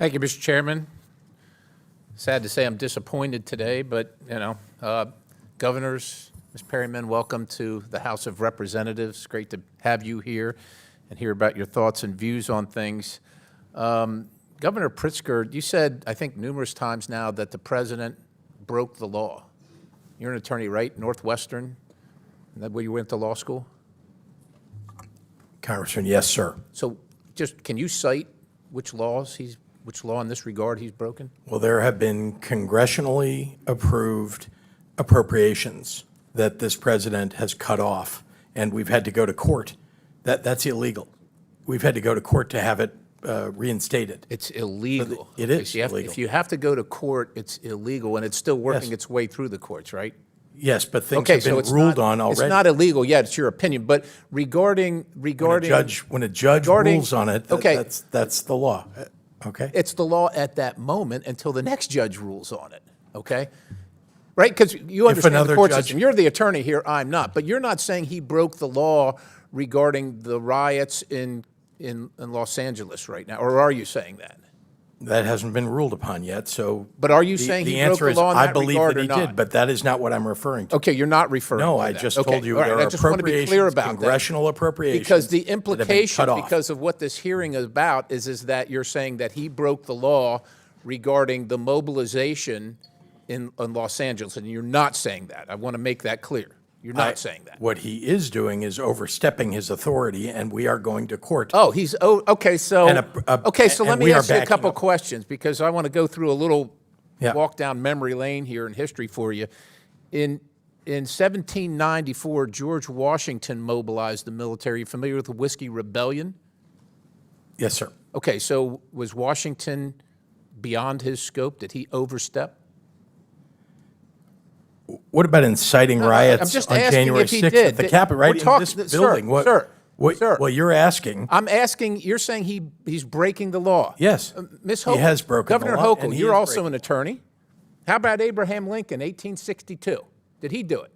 Thank you, Mr. Chairman. Sad to say I'm disappointed today, but, governors, Ms. Perryman, welcome to the House of Representatives. Great to have you here and hear about your thoughts and views on things. Governor Pritzker, you said, I think numerous times now, that the president broke the law. You're an attorney, right? Northwestern? Is that where you went to law school? Congressman, yes, sir. So just, can you cite which law in this regard he's broken? Well, there have been congressionally approved appropriations that this president has cut off, and we've had to go to court. That's illegal. We've had to go to court to have it reinstated. It's illegal. It is illegal. If you have to go to court, it's illegal, and it's still working its way through the courts, right? Yes, but things have been ruled on already. It's not illegal yet. It's your opinion. But regarding when a judge rules on it, that's the law. Okay. It's the law at that moment until the next judge rules on it. Okay. Right? Because you understand the court system. You're the attorney here. I'm not. But you're not saying he broke the law regarding the riots in Los Angeles right now, or are you saying that? That hasn't been ruled upon yet. So, but are you saying he broke the law in that regard or not? I believe that he did, but that is not what I'm referring to. Okay, you're not referring to that. No, I just told you there are appropriations, congressional appropriations. Because the implication, because of what this hearing is about, is that you're saying that he broke the law regarding the mobilization in Los Angeles, and you're not saying that. I want to make that clear. You're not saying that. What he is doing is overstepping his authority, and we are going to court. Oh, okay. So let me ask you a couple questions, because I want to go through a little walk down memory lane here in history for you. In 1794, George Washington mobilized the military. You familiar with the Whiskey Rebellion? Yes, sir. Okay, so was Washington beyond his scope? Did he overstep? What about inciting riots on January 6th at the Capitol, right in this building? Sir, well, you're asking. I'm asking, you're saying he's breaking the law. Yes. Ms. Hochul, he has broken Governor the law. Hochul, you're also an attorney. How about Abraham Lincoln, 1862? Did he do it?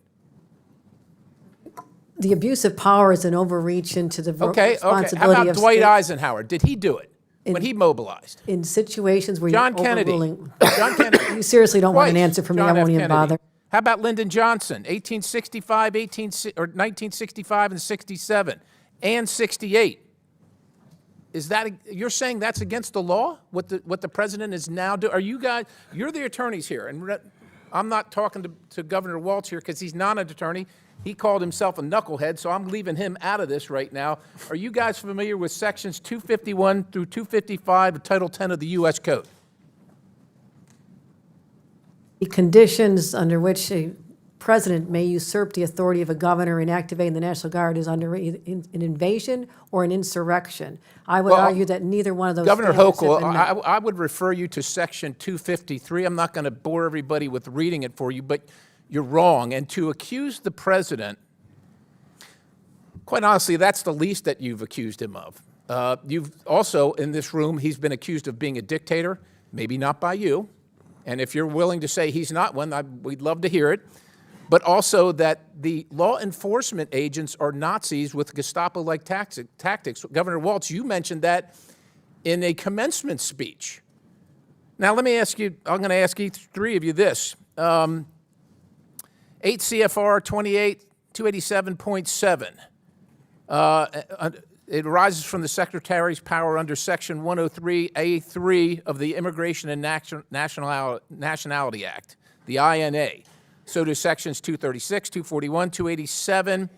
The abuse of power is an overreach into the responsibility How about of Dwight Eisenhower? Did he do it when he mobilized? In situations where John you're Kennedy. overruling. John Kennedy. You seriously don't want an answer from me. I won't even Kennedy. bother. How about Lyndon Johnson, 1965 and 67, and 68? Is that you're saying that's against the law? What the president is now doing? Are you guys? You're the attorneys here, and I'm not talking to Governor Walz here because he's not an attorney. He called himself a knucklehead, so I'm leaving him out of this right now. Are you guys familiar with sections 251 through 255 of Title 10 of the U.S. Code? The conditions under which a president may usurp the authority of a governor in activating the National Guard is under an invasion or an insurrection. I would argue that neither one of those. Governor Hochul, I would refer you to Section 253. I'm not going to bore everybody with reading it for you, but you're wrong. And to accuse the president, quite honestly, that's the least that you've accused him of. You've also, in this room, he's been accused of being a dictator, maybe not by you. And if you're willing to say he's not one, we'd love to hear it. But also that the law enforcement agents are Nazis with Gestapo-like tactics. Governor Walz, you mentioned that in a commencement speech. Now, let me ask you, I'm going to ask each three of you this. 8 CFR 287.7. It arises from the Secretary's power under Section 103A3 of the Immigration and Nationality Act, the INA. So do Sections 236, 241, 287.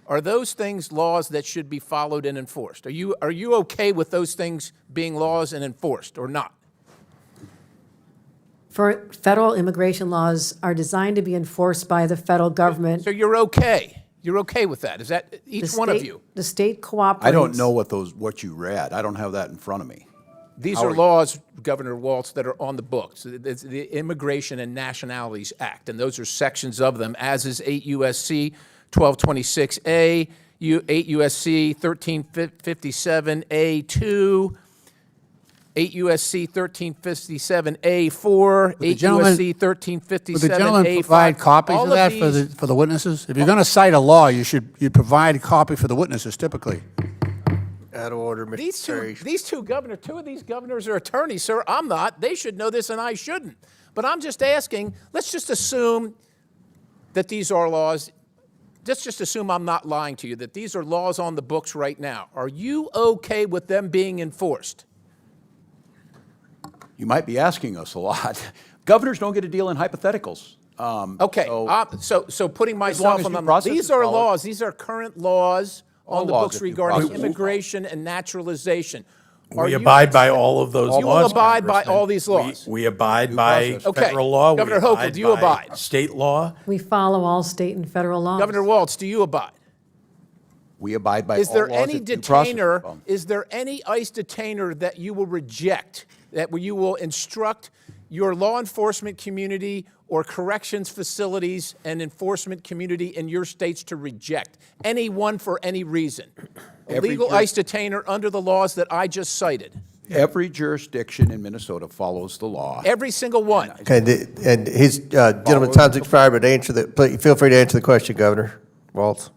Are those things laws that should be followed and enforced? Are you okay with those things being laws and enforced or not? For federal immigration laws are designed to be enforced by the federal government. So you're okay? You're okay with that? Is that each one of you? The state cooperates. I don't know what you read. I don't have that in front of me. These are laws, Governor Walz, that are on the books. It's the Immigration and Nationalities Act, and those are sections of them, as is 8 U.S.C. 1226A, 8 U.S.C. 1357A2, 8 U.S.C. 1357A4, 8 U.S.C. 1357A5. Would the gentleman provide copies of that for the witnesses? If you're going to cite a law, you provide a copy for the witnesses typically. Out of order, Mr. Perry. These two governors, two of these governors are attorneys, sir. I'm not. They should know this and I shouldn't. But I'm just asking, let's just assume that these are laws. Let's just assume I'm not lying to you, that these are laws on the books right now. Are you okay with them being enforced? You might be asking us a lot. Governors don't get to deal in hypotheticals. Okay, so putting myself as on due them, process these is are followed. laws, these are current laws All on the laws books that due regarding process is immigration and naturalization. Are We you- abide by all of those laws. You will abide by Congressman. all these laws? We abide by process. Okay. federal law. Governor We Hochul, do you by abide? State law. We follow all state and federal laws. Governor Waltz, do you abide? We abide by Is all there laws any that due process detainer, is followed. is there any ICE detainer that you will reject, that you will instruct your law enforcement community or corrections facilities and enforcement community in your states to reject? Any one for any reason? A Every legal ICE detainer under the laws that I just cited? Every jurisdiction in Minnesota follows the law. Every single one? And his, gentleman's time's expired, but feel free to answer the question, Governor Waltz.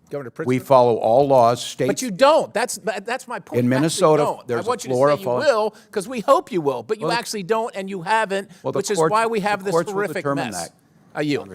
Governor Pritzker? We follow all laws, states. But you don't. That's my point. In You actually Minnesota, don't. there's I want a you to Florida say you law. will, because we hope you will, but you Well, actually don't, and you haven't, well, the which is courts- why we have the this courts will horrific determine mess. that. I yield.